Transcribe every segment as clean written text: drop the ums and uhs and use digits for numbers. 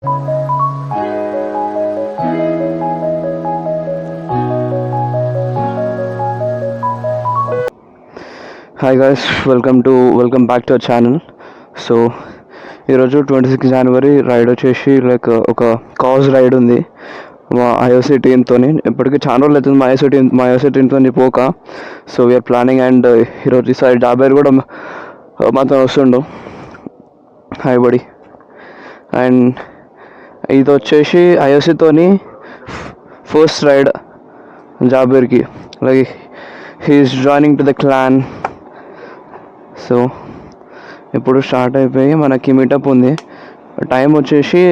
Hi guys, welcome back to our channel. So ఈరోజు 26 జనవరి ride వచ్చేసి ఒక కాజ్ రైడ్ ఉంది మా ఐఓసీ టీమ్తో. ఇప్పటికీ చాలా రోజులు అవుతుంది మా ఐఓసీ టీమ్తో పోక. సో వీఆర్ ప్లానింగ్ అండ్ ఈరోజు ఈసారి జాబేర్ కూడా మాతో వస్తుండు. హాయ్ బడి. అండ్ ఇది వచ్చేసి ఐఓసీతోని ఫస్ట్ రైడ్ జాబేర్కి. Like he is joining to the clan. So ఇప్పుడు స్టార్ట్ అయిపోయి మనకి మీటప్ ఉంది. టైం వచ్చేసి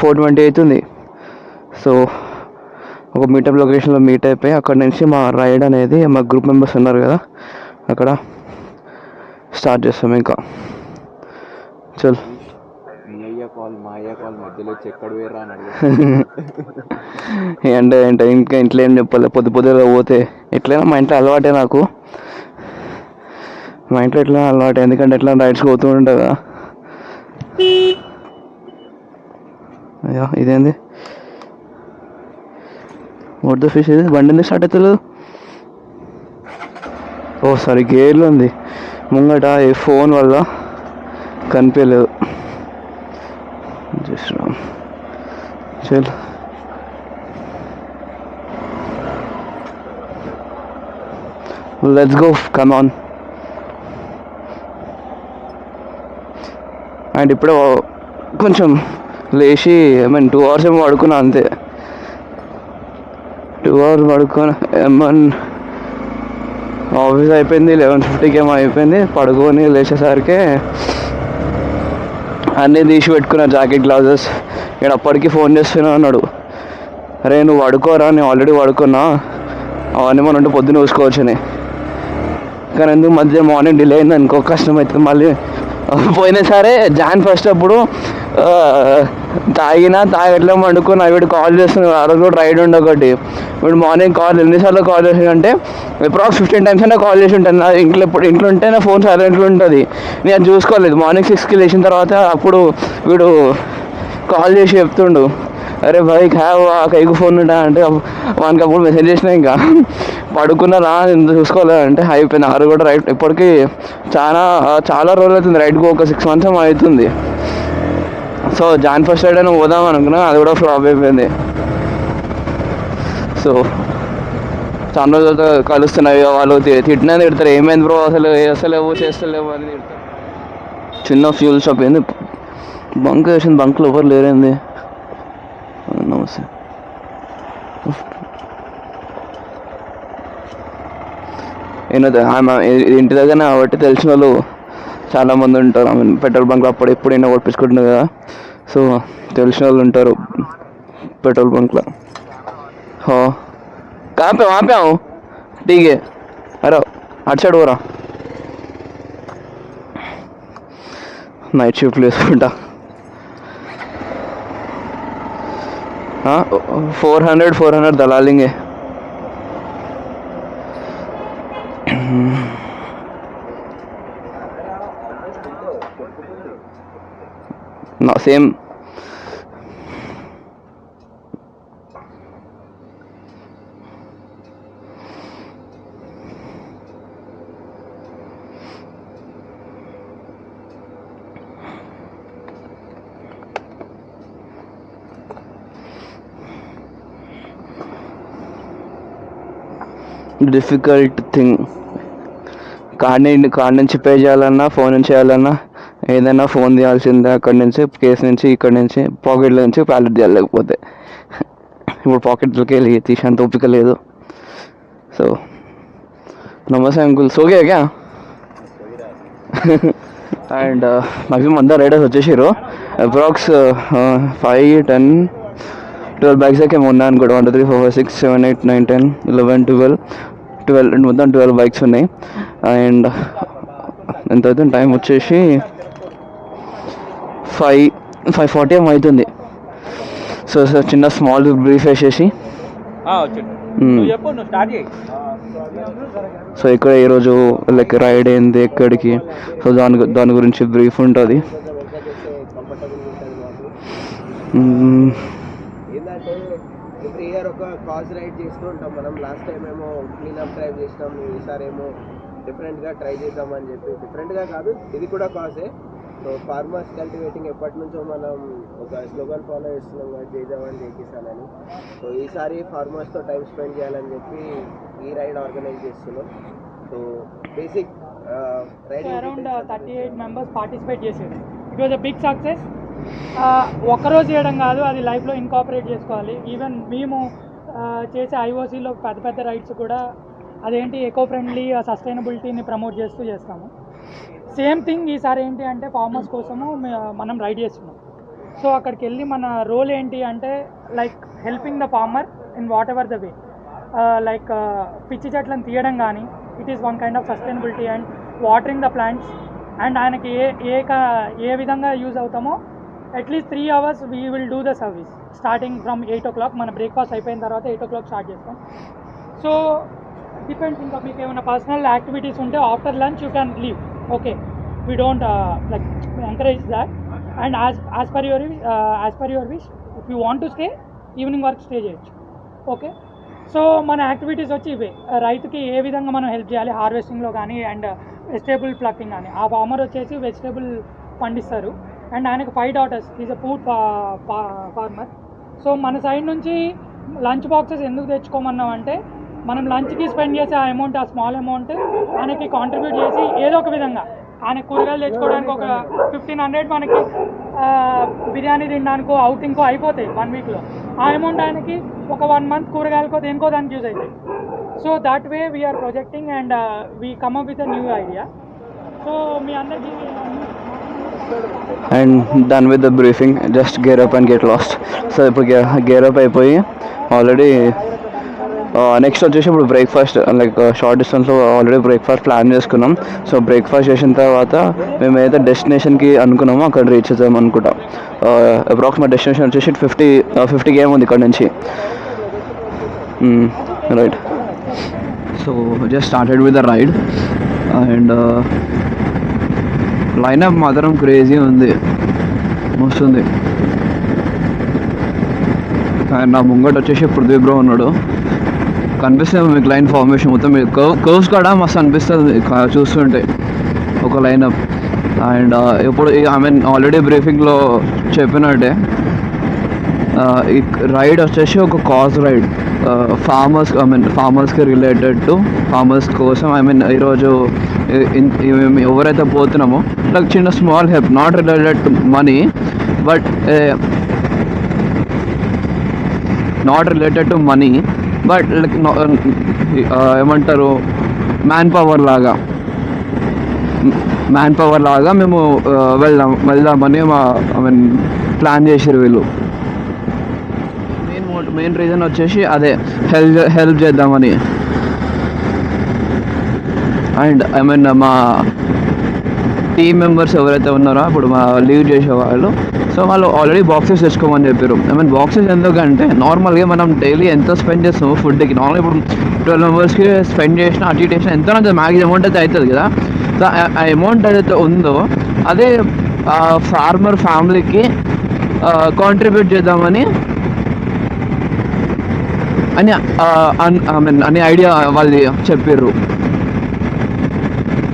4:20 అవుతుంది. సో ఒక మీటప్ లొకేషన్లో మీట్ అయిపోయి అక్కడ నుంచి మా రైడ్ అనేది మా గ్రూప్ మెంబర్స్ ఉన్నారు కదా అక్కడ స్టార్ట్ చేస్తాం. ఇంకా చల్ అంటే ఇంకా ఇంట్లో ఏం చెప్పాలి, పొద్దుగా పోతే ఎట్లయినా మా ఇంట్లో అలవాటే. నాకు మా ఇంట్లో ఎట్లా అలవాటు, ఎందుకంటే ఎట్లా రైడ్స్ పోతూ ఉంటా కదా. అయ్యో ఇదేంది వాట్ ద ఫిష్ ఇది? బండి ఎందుకు స్టార్ట్ అవుతుంది? ఓ సారీ, గేర్లు ఉంది ముంగట. ఈ ఫోన్ వల్ల కనిపించలేదు. జస్ట్ చల్ let's go, come on. And ఇప్పుడు కొంచెం లేచి 2 hours ఏమో పడుకున్నా అంతే. 2 hours పడుకొని ఆఫీస్ అయిపోయింది 11:50కి ఏమో అయిపోయింది. పడుకొని లేచేసరికి అన్నీ తీసి పెట్టుకున్నా, జాకెట్, గ్లౌజెస్. ఇక్కడ అప్పటికి ఫోన్ చేస్తున్నా అన్నాడు, అరే నువ్వు పడుకోరా, నేను ఆల్రెడీ పడుకున్నా, అవన్నీ మనం ఉంటే పొద్దున్న చూసుకోవచ్చని. కానీ ఎందుకు మధ్య మార్నింగ్ డిలే అయింది అనుకో, కష్టం అవుతుంది మళ్ళీ. పోయినా సరే జాన్ ఫస్ట్ అప్పుడు తాగట్లే వండుకొని వీడు కాల్ చేస్తున్నాడు. ఆ రోజు కూడా రైడ్ ఉండే ఒకటి. వీడు మార్నింగ్ కాల్ ఎన్నిసార్లు కాల్ చేసాడంటే అప్రాక్స్ 15 times అయినా కాల్ చేసి ఉంటాను. నా ఇంట్లో ఉంటే నా ఫోన్ సైలెంట్లో ఉంటుంది, నేను అది చూసుకోలేదు. మార్నింగ్ 6కి లేచిన తర్వాత అప్పుడు వీడు కాల్ చేసి చెప్తుండు, అరే భాయ్ కైకు ఫోన్ ఉంటా అంటే వానికి అప్పుడు మెసేజ్ చేసినా, ఇంకా పడుకున్నారా ఎంత చూసుకోలేదంటే అయిపోయింది. ఆరు కూడా రైడ్ ఇప్పటికీ చాలా రోజులు అవుతుంది రైడ్కి, ఒక 6 months ఏమో అవుతుంది. సో జాన్ ఫస్ట్ రైడ్ అయినా పోదాం అనుకున్నా, అది కూడా ఫ్లాప్ అయిపోయింది. సో చాలా రోజులతో కలుస్తున్నాయి, వాళ్ళు తిట్టినా తిడతారు, ఏమైంది బ్రో అసలు చేస్తలేవు అని తిడతారు. చిన్న ఫ్యూల్ షాప్ ఏంది, బంక్ వేసింది, బంక్లో ఎవరు లేరేంది. నమస్తే. ఇంటి దగ్గర కాబట్టి తెలిసిన వాళ్ళు చాలామంది ఉంటారు. పెట్రోల్ బంక్లో అప్పుడు ఎప్పుడైనా కొట్టించుకుంటున్నారు కదా, సో తెలిసిన వాళ్ళు ఉంటారు పెట్రోల్ బంక్లో. హో ఆపాము టీకే, అరే అటు సైడ్ పోరా, నైట్ షిఫ్ట్లు వేసుకుంటా. 400 దళాలింగే. Same difficult thing. కార్డ్ నుంచి పే చేయాలన్నా, ఫోన్ నుంచి చేయాలన్నా, ఏదైనా ఫోన్ తీయాల్సిందే. అక్కడి నుంచి కేసు నుంచి, ఇక్కడి నుంచి పాకెట్లో నుంచి ప్యాలెట్ తీయాలి. లేకపోతే ఇప్పుడు పాకెట్లకి వెళ్ళి తీసేంత ఓపిక లేదు. సో నమస్తే అంకుల్, సోగే క్యా? అండ్ మ్యాక్సిమం అందరు రైడర్స్ వచ్చేసారు. అప్రాక్స్ 5, 10, 12 బైక్స్ అయితే ఉన్నాయి అనుకోండి. 1, 2, 3, 4, 5, 6, 7, 8, 9, 10, 11, 12 మొత్తం 12 బైక్స్ ఉన్నాయి. అండ్ ఎంత అవుతుంది టైం వచ్చేసి 5:40 ఏమో అవుతుంది. సో చిన్న స్మాల్ బ్రీఫ్ వేసేసి సో ఇక్కడ ఈరోజు రైడ్ అయింది ఎక్కడికి, సో దాని గురించి బ్రీఫ్ ఉంటుంది. ఏంటంటే ఎవ్రీ ఇయర్ ఒక కాజ్ రైడ్ చేస్తూ ఉంటాం మనం. లాస్ట్ టైం ఏమో క్లీనప్ డ్రైవ్ చేసినాం, ఈసారి ఏమో డిఫరెంట్గా ట్రై చేద్దామని చెప్పి. డిఫరెంట్గా కాదు, ఇది కూడా కాజే. సో ఫార్మర్స్ కల్టివేటింగ్ ఎప్పటి నుంచో మనం ఒక స్లోగన్ ఫాలో చేస్తున్నాం కదా, జై జవాన్ జై కిసాన్ అని. సో ఈసారి ఫార్మర్స్తో టైం స్పెండ్ చేయాలని చెప్పి ఈ రైడ్ ఆర్గనైజ్ చేస్తున్నాం. So basic riding around 38 members participate చేసేది. It was a big success. ఒక్కరోజు చేయడం కాదు, అది లైఫ్లో ఇన్కాపరేట్ చేసుకోవాలి. ఈవెన్ మేము చేసే ఐఓసీలో పెద్ద పెద్ద రైడ్స్ కూడా అదేంటి ఎకో ఫ్రెండ్లీ సస్టైనబిలిటీని ప్రమోట్ చేస్తూ చేస్తాము. సేమ్ థింగ్ ఈసారి ఏంటి అంటే ఫార్మర్స్ కోసము మనం రైడ్ చేస్తున్నాం. సో అక్కడికి వెళ్ళి మన రోల్ ఏంటి అంటే like helping the farmer in whatever the way. Like పిచ్చి చెట్లను తీయడం కానీ, it is one kind of sustainability and watering the plants. And ఆయనకి ఏ విధంగా యూజ్ అవుతామో at least 3 hours we will do the service starting from 8 o'clock. మన breakfast అయిపోయిన తర్వాత 8 o'clock స్టార్ట్ చేస్తాం. సో డిపెండ్స్, ఇంకా మీకు ఏమైనా పర్సనల్ యాక్టివిటీస్ ఉంటే after lunch you can leave. Okay, we don't like encourage that. And as per your wish, if you want to stay evening వరకు stay చేయొచ్చు. ఓకే, సో మన activities వచ్చి ఇవే. రైతుకి ఏ విధంగా మనం హెల్ప్ చేయాలి హార్వెస్టింగ్లో కానీ అండ్ వెజిటేబుల్ ప్లక్కింగ్ కానీ. ఆ ఫార్మర్ వచ్చేసి వెజిటేబుల్ పండిస్తారు అండ్ ఆయనకు 5 daughters. Is a poor farmer. So మన సైడ్ నుంచి లంచ్ బాక్సెస్ ఎందుకు తెచ్చుకోమన్నాం అంటే మనం లంచ్కి స్పెండ్ చేసే ఆ అమౌంట్, ఆ స్మాల్ అమౌంట్ ఆయనకి కాంట్రిబ్యూట్ చేసి ఏదో ఒక విధంగా ఆయన కూరగాయలు తెచ్చుకోవడానికి ఒక 1500 మనకి బిర్యానీ తినడానికో అవుటింగ్కో అయిపోతాయి 1 weekలో. ఆ అమౌంట్ ఆయనకి ఒక 1 month కూరగాయలకో దేనికో దానికి యూజ్ అవుతాయి. So that way we're projecting and we come up with a new idea. So మీ అందరికీ and done with the briefing, just gear up and get lost. So ఇప్పుడు గేర్ అప్ అయిపోయి already next వచ్చేసి ఇప్పుడు breakfast, like short డిస్టెన్స్లో already breakfast plan చేసుకున్నాం. So breakfast చేసిన తర్వాత మేము ఏదైతే డెస్టినేషన్కి అనుకున్నామో అక్కడ రీచ్ అవుతాం అనుకుంటాం. అప్రాక్సిమేట్ డెస్టినేషన్ వచ్చేసి 50 km ఉంది ఇక్కడ నుంచి. Right, so just started with the ride and lineup మాత్రం క్రేజీ ఉంది, మస్తుంది. అండ్ నా ముంగట వచ్చేసి పృథ్వీ బ్రో ఉన్నాడు, కనిపిస్తుంది మీకు లైన్ ఫార్మేషన్ మొత్తం. మీకు కర్వ్స్ కూడా మస్తు అనిపిస్తుంది చూస్తుంటే ఒక లైనప్. అండ్ ఇప్పుడు ఐ మీన్ ఆల్రెడీ బ్రీఫింగ్లో చెప్పినట్టే ఈ రైడ్ వచ్చేసి ఒక కాజ్ రైడ్, ఫార్మర్స్కి రిలేటెడ్ టు ఫార్మర్స్ కోసం. ఈరోజు ఎవరైతే పోతున్నామో లైక్ చిన్న small help, not related to money but like ఏమంటారు మ్యాన్ పవర్ లాగా మేము వెళ్దామని ప్లాన్ చేసారు వీళ్ళు. మెయిన్ రీజన్ వచ్చేసి అదే, హెల్ప్ చేద్దామని. అండ్ మా టీమ్ మెంబర్స్ ఎవరైతే ఉన్నారో ఇప్పుడు మా లీవ్ చేసేవాళ్ళు, సో వాళ్ళు ఆల్రెడీ బాక్సెస్ తెచ్చుకోమని చెప్పారు. బాక్సెస్ ఎందుకంటే నార్మల్గా మనం డైలీ ఎంత స్పెండ్ చేస్తాము ఫుడ్కి, నార్మల్గా ఇప్పుడు 12 members స్పెండ్ చేసిన అటు ఇటు చేసిన ఎంతో మ్యాక్సిమం అమౌంట్ అయితే అవుతుంది కదా. సో ఆ అమౌంట్ ఏదైతే ఉందో అదే ఫార్మర్ ఫ్యామిలీకి కాంట్రిబ్యూట్ చేద్దామని అని ఐడియా వాళ్ళు చెప్పారు.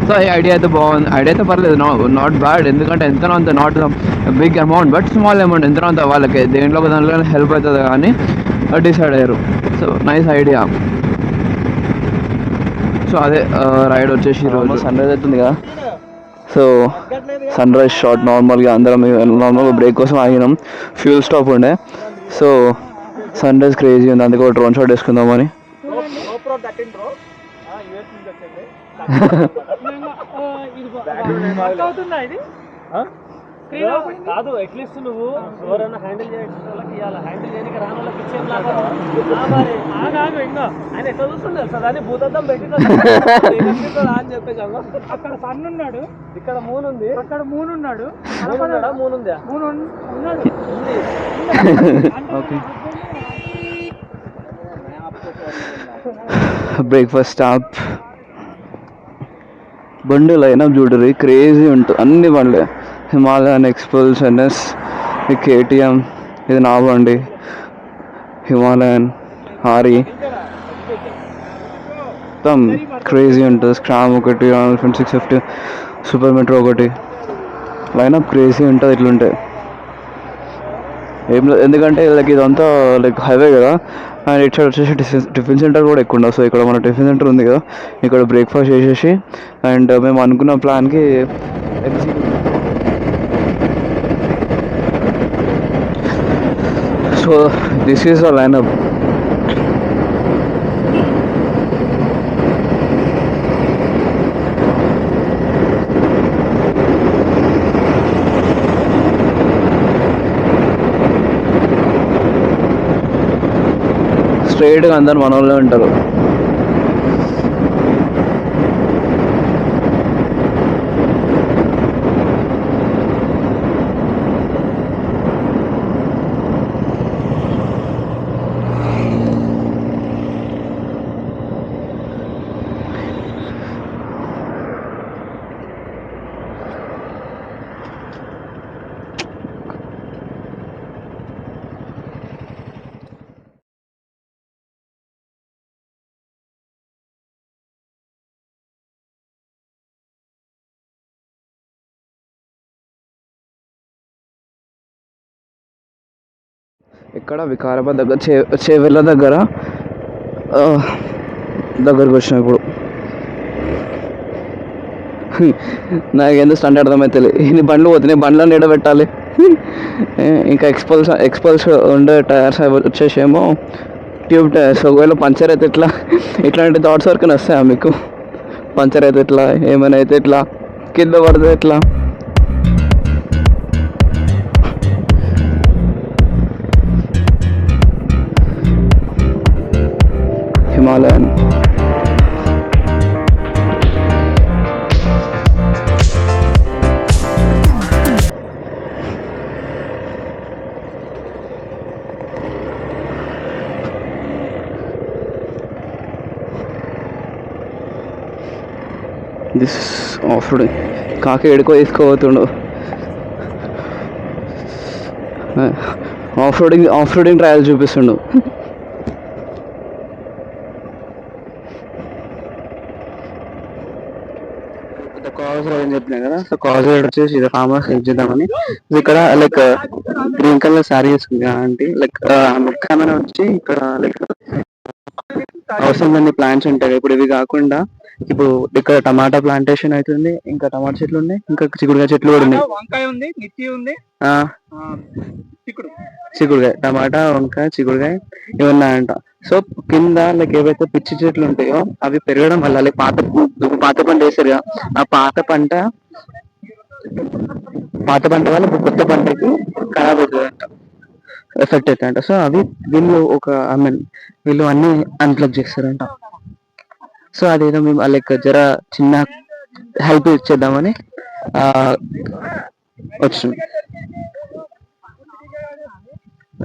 సో ఈ ఐడియా అయితే బాగుంది, ఐడియా అయితే పర్లేదు, నాట్ బ్యాడ్. ఎందుకంటే ఎంతనో అంత, not big amount but small amount, ఎంతనో అంత వాళ్ళకి దేంట్లో దాంట్లో హెల్ప్ అవుతుంది కానీ డిసైడ్ అయ్యారు. So nice idea. సో అదే రైడ్ వచ్చేసి ఈరోజు సన్ రైజ్ అవుతుంది కదా. సో సన్ రైజ్ షాట్ నార్మల్గా నార్మల్గా బ్రేక్ కోసం ఆగినాం, ఫ్యూల్ స్టాప్ ఉండే. సో సన్ రైజ్ క్రేజీ ఉంది, అందుకే డ్రోన్ షాట్ వేసుకుందామని. కాదు, అట్లీస్ట్ నువ్వు ఎవరైనా హ్యాండిల్ చేయడానికి హ్యాండిల్ చేయడానికి రాని వాళ్ళకి ఇంకా ఆయన ఎట్లా చూస్తుండే సార్, దాన్ని భూతద్దం పెట్టి అని చెప్పేసి అక్కడ సన్ ఉన్నాడు, ఇక్కడ మూన్ ఉంది, అక్కడ మూన్ ఉన్నాడు, మూన్ ఉందా, మూన్ ఉన్నాడు. బ్రేక్ఫాస్ట్ స్టాప్, బండి లైనప్ చూడరు క్రేజీ ఉంటుంది. అన్ని బండ్లే, హిమాలయన్, ఎక్స్పల్స్, ఎన్ఎస్, కేటీఎం, ఇది నా బండి, హిమాలయన్ హారీ. మొత్తం క్రేజీ ఉంటుంది. స్క్రామ్ ఒకటి, 650, సూపర్ మెట్రో ఒకటి, లైనప్ క్రేజీ ఉంటుంది. ఇట్లుంటాయి ఏం లేదు, ఎందుకంటే లైక్ ఇదంతా లైక్ హైవే కదా, అండ్ ఇటు సైడ్ వచ్చేసి టిఫిన్ సెంటర్ కూడా ఎక్కువ ఉండదు. సో ఇక్కడ మన టిఫిన్ సెంటర్ ఉంది కదా, ఇక్కడ బ్రేక్ఫాస్ట్ చేసేసి అండ్ మేము అనుకున్న ప్లాన్కి so this is a lineup. స్ట్రైట్గా అందరు మన వాళ్ళే ఉంటారు. ఇక్కడ వికారాబాద్ దగ్గర చేవెళ్ళ దగ్గరకు వచ్చిన ఇప్పుడు నాకు ఎందుకు స్టంట్ అర్థమైతే ఇన్ని బండ్లు పోతున్నాయి, బండ్లను నిలబెట్టాలి. ఇంకా ఎక్స్పల్స్ ఉండే టైర్స్ వచ్చేసేమో ట్యూబ్ టైర్స్. ఒకవేళ పంచర్ అయితే ఎట్లా? ఇట్లాంటి థాట్స్ వరకు వస్తాయా మీకు? పంచర్ అయితే ఎట్లా, ఏమైనా అయితే ఎట్లా, కింద పడితే ఎట్లా? Himalayan this off roading. కాకి ఎడుకో తీసుకోబోతుండు. ఆఫ్ రోడింగ్ ట్రయల్ చూపిస్తుండు. కాజ్ రైడ్ అని చెప్పినా కదా, సో కాజ్ రైడ్ వచ్చేసి ఇది ఫార్మర్స్ హెల్ప్ చేద్దామని. ఇక్కడ లైక్ గ్రీన్ కలర్ శారీ వేసుకుంది అంటే లైక్ ముఖ్యమైన వచ్చి ఇక్కడ లైక్ అవసరం లేని ప్లాంట్స్ ఉంటాయి. ఇప్పుడు ఇవి కాకుండా ఇప్పుడు ఇక్కడ టమాటా ప్లాంటేషన్ అవుతుంది, ఇంకా టమాటా చెట్లు ఉన్నాయి, ఇంకా చిక్కుడుకాయ చెట్లు కూడా ఉన్నాయి. వంకాయ ఉంది, మిర్చి ఉంది, చిక్కుడుకాయ, టమాటా, వంకాయ, చిక్కుడుకాయ ఇవన్నాయంట. సో కింద లైక్ ఏవైతే పిచ్చి చెట్లు ఉంటాయో అవి పెరగడం వల్ల లైక్ పాత పంట వేసారు కదా, ఆ పాత పంట వల్ల కొత్త పంటకి ఖరాబ్ అవుతుందంట, ఎఫెక్ట్ అవుతాయంట. సో అవి వీళ్ళు అన్ని అన్ప్లగ్ చేస్తారంట. సో అదేదో మేము లైక్ జర చిన్న హెల్ప్ ఇచ్చేద్దామని వచ్చింది.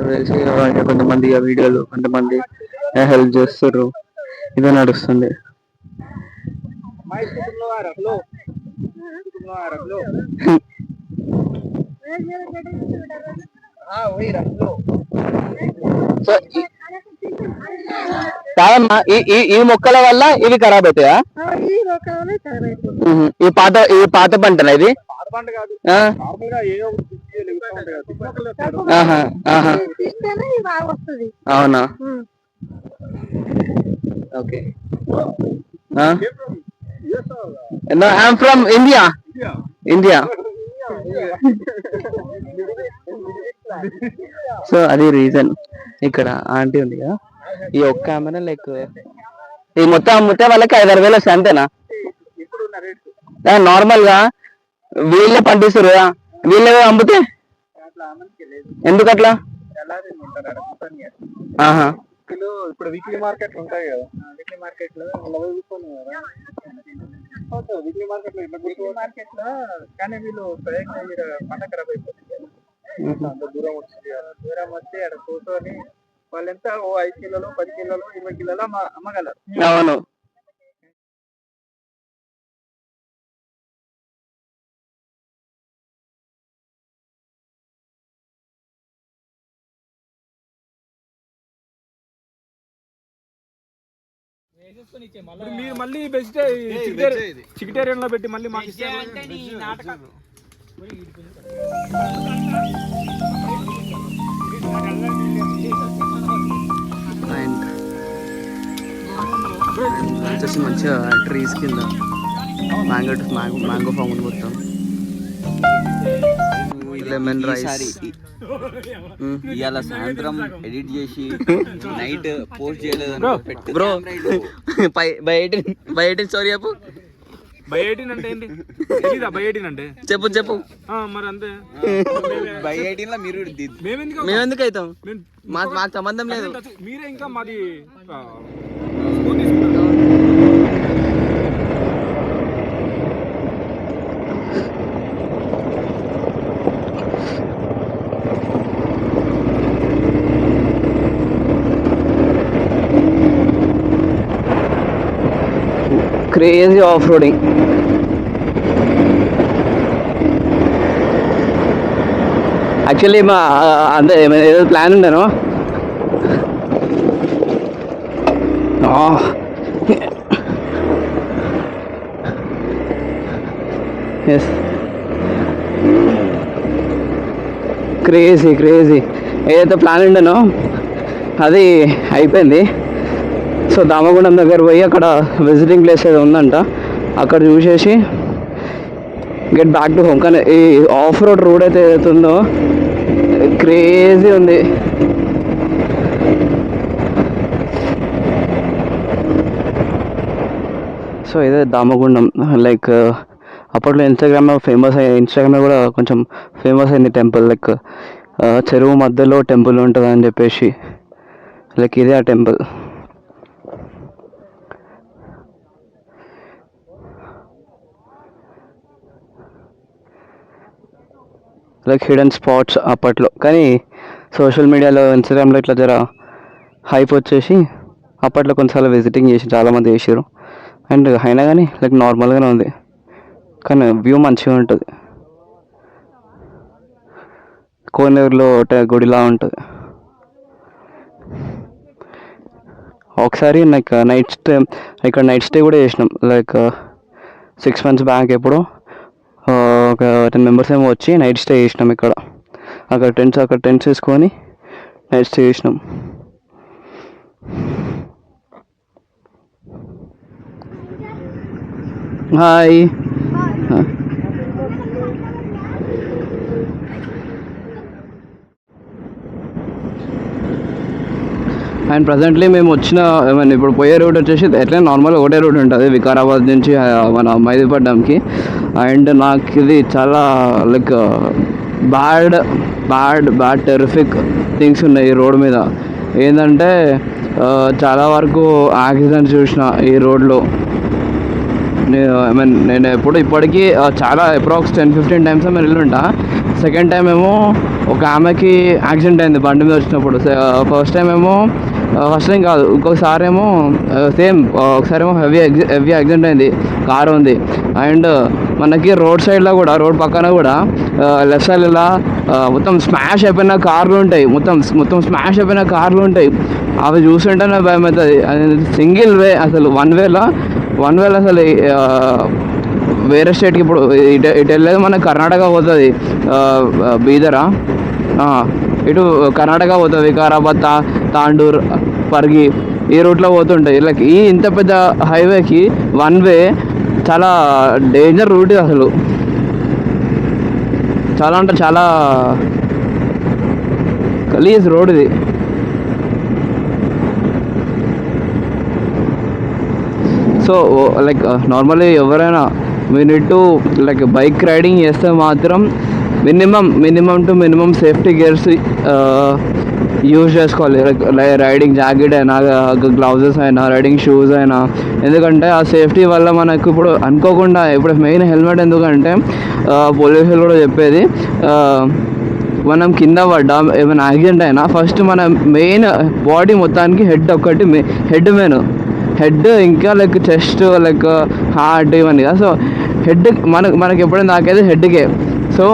తెలిసి కొంతమంది వీడియోలు, కొంతమంది హెల్ప్ చేస్తారు, ఇదే నడుస్తుంది. సో కాదమ్మా, ఈ మొక్కల వల్ల ఇవి ఖరాబ్ అవుతాయా? ఈ పాత పంటనా ఇది? అవునా, okay. No, I'm from India. So అది రీజన్. ఇక్కడ ఆంటీ ఉంది కదా, ఈ ఒక్క ఆమె లైక్ ఈ మొత్తం అమ్మితే వాళ్ళకి 5,000-6,000 వస్తాయి అంతేనా? నార్మల్ గా వీళ్ళే పండిస్తారు కదా, వీళ్ళే అమ్మితే ఎందుకు అట్లా? ఇప్పుడు వీక్లీ మార్కెట్ ఉంటాయి కదా, వీక్లీ మార్కెట్ లో కానీ వీళ్ళు పంట ఖరాబ్ అయిపోతుంది. అంత దూరం వచ్చి అక్కడ కూర్చొని వాళ్ళు ఎంత 5 కిలోలు, 10 కిలోలు, 20 కిలోలు అమ్మగలరు. అవును. మీరు మళ్ళీ బెస్ట్ చికెటేరియన్ లో పెట్టి మళ్ళీ మాకు అండ్ వచ్చేసి మంచిగా ట్రీస్ కింద మ్యాంగో ఫామ్ ఉంది మొత్తం. లెమన్ రైస్ ఇవాళ సాయంత్రం ఎడిట్ చేసి నైట్ పోస్ట్ చేయలేదు బ్రో. బై 18 స్టోరీ చెప్పు. బై 18 అంటే ఏంటి? బై 18 అంటే చెప్పు మరి అంతే. బై 18 లో మీరు మేమెందుకు అవుతాం? మాకు సంబంధం లేదు. మీరే ఇంకా మాది క్రేజీ ఆఫ్ రోడింగ్. యాక్చువల్లీ మా అంతే ఏదో ప్లాన్ ఉండేను. ఎస్, క్రేజీ ఏదైతే ప్లాన్ ఉండేనో అది అయిపోయింది. సో దామగుండం దగ్గర పోయి అక్కడ విజిటింగ్ ప్లేస్ ఏదో ఉందంట, అక్కడ చూసేసి గెట్ బ్యాక్ టు హోమ్. కానీ ఈ ఆఫ్ రోడ్ అయితే ఏదైతే ఉందో క్రేజీ ఉంది. సో ఇదే దామగుండం. లైక్ అప్పట్లో ఇన్స్టాగ్రామ్లో కూడా కొంచెం ఫేమస్ అయింది టెంపుల్. లైక్ చెరువు మధ్యలో టెంపుల్ ఉంటుంది అని చెప్పేసి, లైక్ ఇదే ఆ టెంపుల్. లైక్ హిడెన్ స్పాట్స్ అప్పట్లో. కానీ సోషల్ మీడియాలో ఇన్స్టాగ్రామ్లో ఇట్లా జర హైప్ వచ్చేసి అప్పట్లో కొన్నిసార్లు విజిటింగ్ చేసి చాలామంది చేసారు. అండ్ అయినా కానీ లైక్ నార్మల్గానే ఉంది, కానీ వ్యూ మంచిగా ఉంటుంది. కోనేరులో గుడిలా ఉంటుంది. ఒకసారి లైక్ నైట్ స్టే కూడా చేసినాం. లైక్ 6 months బ్యాక్ ఎప్పుడు ఒక 10 members ఏమో వచ్చి నైట్ స్టే చేసినాం ఇక్కడ. అక్కడ టెంట్స్ వేసుకొని నైట్ స్టే చేసినాం. హాయ్. అండ్ ప్రజెంట్లీ మేము వచ్చిన ఇప్పుడు పోయే రూట్ వచ్చేసి ఎట్లా నార్మల్గా ఒకటే రూట్ ఉంటుంది వికారాబాద్ నుంచి మన మైదీపట్నంకి. అండ్ నాకు ఇది చాలా లైక్ బ్యాడ్ టెరిఫిక్ థింగ్స్ ఉన్నాయి ఈ రోడ్ మీద. ఏంటంటే చాలా వరకు యాక్సిడెంట్స్ చూసిన ఈ రోడ్లో. నేను ఇప్పటికీ చాలా అప్రాక్స్ 10-15 times మేము వెళ్ళుంటా. సెకండ్ టైం ఏమో ఒక ఆమెకి యాక్సిడెంట్ అయింది బండి మీద వచ్చినప్పుడు. ఫస్ట్ టైం కాదు, ఇంకొకసారి ఏమో సేమ్ ఒకసారి ఏమో హెవీ యాక్సిడెంట్ అయింది, కారు ఉంది. అండ్ మనకి రోడ్ సైడ్లో కూడా రోడ్ పక్కన కూడా లెఫ్ట్ సైడ్ ఇలా మొత్తం స్మాష్ అయిపోయిన కార్లు ఉంటాయి. మొత్తం స్మాష్ అయిపోయిన కార్లు ఉంటాయి. అవి చూస్తుంటేనే భయం అవుతుంది. సింగిల్ వే అసలు వన్ వేలో అసలు వేరే స్టేట్కి ఇప్పుడు ఇటు వెళ్ళేది మన కర్ణాటక పోతుంది, బీదరా ఇటు కర్ణాటక పోతుంది, వికారాబాద్, తాండూర్, పర్గి ఈ రూట్లో పోతుంటాయి. లైక్ ఇంత పెద్ద హైవేకి వన్ వే చాలా డేంజర్ రూట్ అసలు. చాలా అంటే చాలా గలీజ్ రోడ్ ఇది. సో లైక్ నార్మల్లీ ఎవరైనా we need to like bike riding చేస్తే మాత్రం మినిమం సేఫ్టీ గేర్స్ యూజ్ చేసుకోవాలి. లైక్ రైడింగ్ జాకెట్ అయినా, గ్లౌజెస్ అయినా, రైడింగ్ షూస్ అయినా. ఎందుకంటే ఆ సేఫ్టీ వల్ల మనకు ఇప్పుడు అనుకోకుండా ఇప్పుడు మెయిన్ హెల్మెట్. ఎందుకంటే పోలీసులు కూడా చెప్పేది మనం కింద పడ్డా ఏమైనా యాక్సిడెంట్ అయినా ఫస్ట్ మన మెయిన్ బాడీ మొత్తానికి హెడ్ హెడ్ ఇంకా లైక్ చెస్ట్, లైక్ హార్ట్ ఇవన్నీ. సో హెడ్ మనకి ఎప్పుడైనా నాకైతే హెడ్కే. సో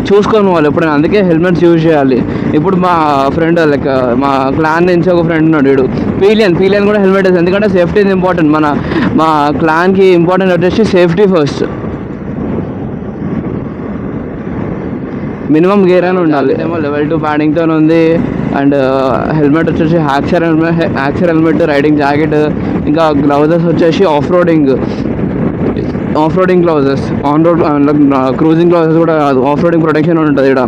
చూసుకొని వాళ్ళు ఎప్పుడైనా, అందుకే హెల్మెట్స్ యూజ్ చేయాలి. ఇప్పుడు మా ఫ్రెండ్ లైక్ మా క్లాన్ నుంచి ఒక ఫ్రెండ్ ఉన్నాడు, వీడు పీలియన్ కూడా హెల్మెట్ వేసి, ఎందుకంటే సేఫ్టీ ఇస్ ఇంపార్టెంట్. మా క్లాన్కి ఇంపార్టెంట్ వచ్చేసి సేఫ్టీ ఫస్ట్. మినిమం గేర్ అని ఉండాలి. ఏమో లెవెల్ 2 ప్యాడింగ్తో ఉంది. అండ్ హెల్మెట్ వచ్చేసి యాక్సర్ హెల్మెట్, రైడింగ్ జాకెట్, ఇంకా గ్లౌజెస్ వచ్చేసి off roading gloves, on road cruising gloves కూడా కాదు, ఆఫ్ రోడింగ్ ప్రొటెక్షన్ ఉంటుంది. ఇక్కడ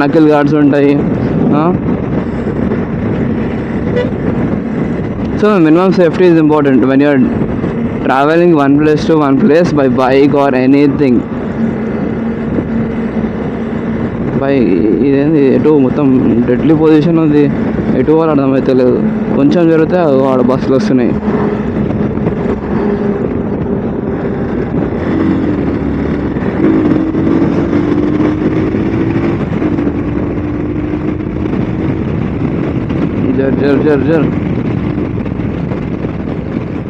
నకిల్ గార్డ్స్ ఉంటాయి. So minimum safety is important when you're travelling one place to one place by bike or anything. బై ఇదేంది ఎటు మొత్తం డెడ్లీ పొజిషన్ ఉంది, ఎటు వాళ్ళు అర్థమైతే లేదు. కొంచెం జరిగితే వాడు బస్సులు వస్తున్నాయి. జర్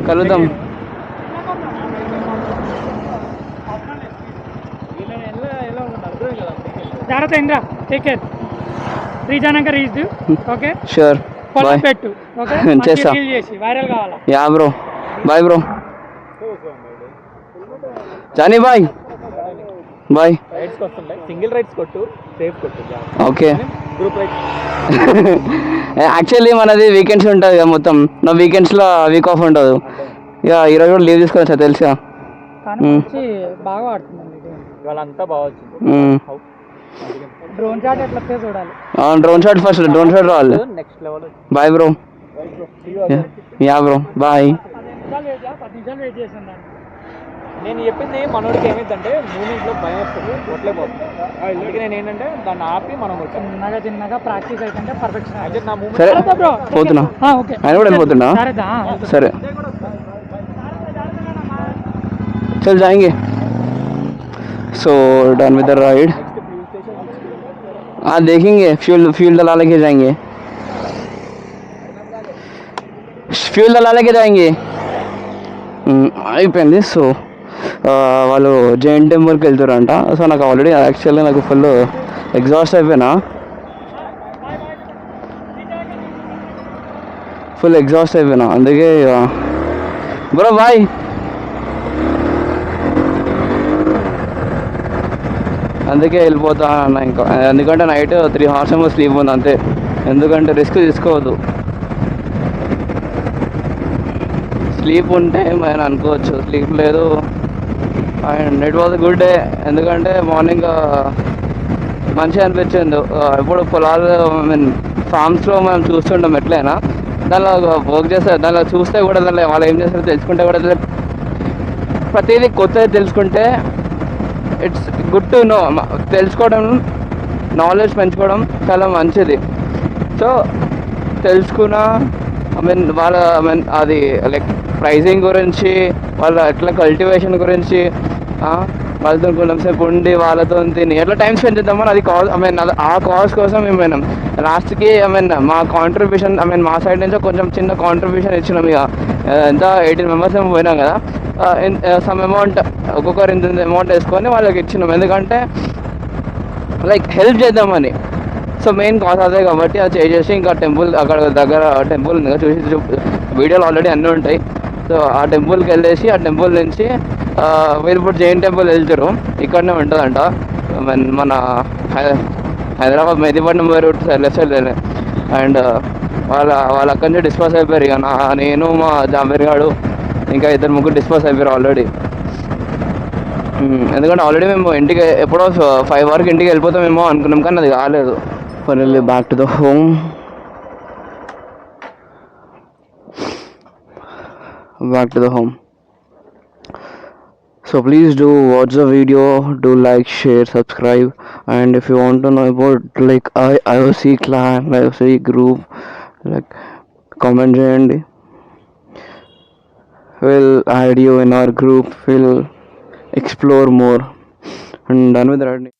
కలుద్దాం. జాగ్రత్త ఇంద్రా, టేక్ కేర్. రీచ్ అయినాక రీచ్. Okay sure, bye. పెట్టు. ఓకే చేస్తా. చేసి వైరల్ కావాలా? Yeah bro, bye bro. Johnny bye. Rides వస్తుంటాయి, సింగిల్ రైడ్స్ కొట్టు, సేఫ్ కొట్టు. ఓకే. గ్రూప్ రైడ్స్ యాక్చువల్లీ మనది వీకెండ్స్ ఉంటుంది కదా మొత్తం, నా వీకెండ్స్లో వీక్ ఆఫ్ ఉండదు. ఇక ఈరోజు కూడా లీవ్ తీసుకోవచ్చా తెలుసా? కానీ మంచి బాగా ఆడుతుందండి వాళ్ళంతా బాగా వచ్చింది. డ్రోన్ షాట్ ఎట్లా చూడాలి. Drone shot first, drone shot రావాలి. Next level. Bye bro. Yeah bro, bye. 10 నిమిషాలు వెయిట్ చేసాను దాన్ని. నేను చెప్పింది మనోడికి ఏమైందంటే మూమెంట్లో భయం వస్తుంది, కొట్టలేకపోతుంది. అందుకే నేను ఏంటంటే దాన్ని ఆపి మనం చిన్నగా ప్రాక్టీస్ అయితే పర్ఫెక్షన్. అయితే నా మూమెంట్ సరే పోతున్నా, ఓకే ఆయన కూడా వెళ్ళిపోతున్నా. సరే चल जाएंगे. So done with the ride. हाँ देखेंगे, फ्यूल डला लेके जाएंगे. ఫ్యూల్ డలా లేకే జాయింగే. అయిపోయింది. సో వాళ్ళు జైన్ టెంపుల్కి వెళ్తారంట. సో నాకు ఆల్రెడీ యాక్చువల్గా నాకు ఫుల్ ఎగ్జాస్ట్ అయిపోయినా, అందుకే బ్రో బాయ్. అందుకే వెళ్ళిపోతా అన్న ఇంకా, ఎందుకంటే నైట్ 3 hours ఏమో స్లీప్ ఉంది అంతే. ఎందుకంటే రిస్క్ తీసుకోవద్దు. స్లీప్ ఉంటే మనం అనుకోవచ్చు, స్లీప్ లేదు. And it was good day, ఎందుకంటే మార్నింగ్ మంచిగా అనిపించింది. ఎప్పుడు పొలాలు మీన్ ఫామ్స్లో మనం చూస్తుంటాం ఎట్లయినా, దానిలో వర్క్ చేస్తారు, దానిలో చూస్తే కూడా దానిలో వాళ్ళు ఏం చేస్తారో తెలుసుకుంటే కూడా ప్రతిదీ కొత్తది తెలుసుకుంటే ఇట్స్ గుడ్ టు నో. తెలుసుకోవడం, నాలెడ్జ్ పెంచుకోవడం చాలా మంచిది. సో తెలుసుకున్న అది లైక్ ప్రైజింగ్ గురించి, వాళ్ళ ఎట్లా కల్టివేషన్ గురించి, వాళ్ళతో కొంచెంసేపు ఉండి వాళ్ళతో తిని ఎట్లా టైం స్పెండ్ చేద్దామని అది కాజ్ ఆ కాజ్ కోసం మేము లాస్ట్కి మా కాంట్రిబ్యూషన్ మా సైడ్ నుంచి కొంచెం చిన్న కాంట్రిబ్యూషన్ ఇచ్చినాం. ఇక ఎంత 18 members ఏమో పోయినాం కదా, సమ్ అమౌంట్ ఒక్కొక్కరు ఇంత అమౌంట్ వేసుకొని వాళ్ళకి ఇచ్చినాం, ఎందుకంటే లైక్ హెల్ప్ చేద్దామని. సో మెయిన్ కాజ్ అదే కాబట్టి అది చేసేసి ఇంకా టెంపుల్ అక్కడ దగ్గర టెంపుల్ ఉంది కదా, చూసి వీడియోలు ఆల్రెడీ అన్నీ ఉంటాయి. సో ఆ టెంపుల్కి వెళ్ళేసి ఆ టెంపుల్ నుంచి వీళ్ళు ఇప్పుడు జైన్ టెంపుల్ వెళ్తారు, ఇక్కడనే ఉంటుందంట. మన Hyderabad Mehdipatnam route left side. And వాళ్ళ అక్కడి నుంచి డిస్పాస్ అయిపోయారు. ఇక నేను మా జాంబీర్ గాడు ఇంకా 2-3 డిస్పాస్ అయిపోయారు ఆల్రెడీ. ఎందుకంటే ఆల్రెడీ మేము ఇంటికి ఎప్పుడో 5 వరకు ఇంటికి వెళ్ళిపోతామేమో అనుకున్నాం, కానీ అది కాలేదు. Finally back to the home. So please do watch the video, do like, share, subscribe, and if you want to know about like IOC clan, IOC group, like comment cheyandi, we'll add you in our group, we'll explore more. And done with that.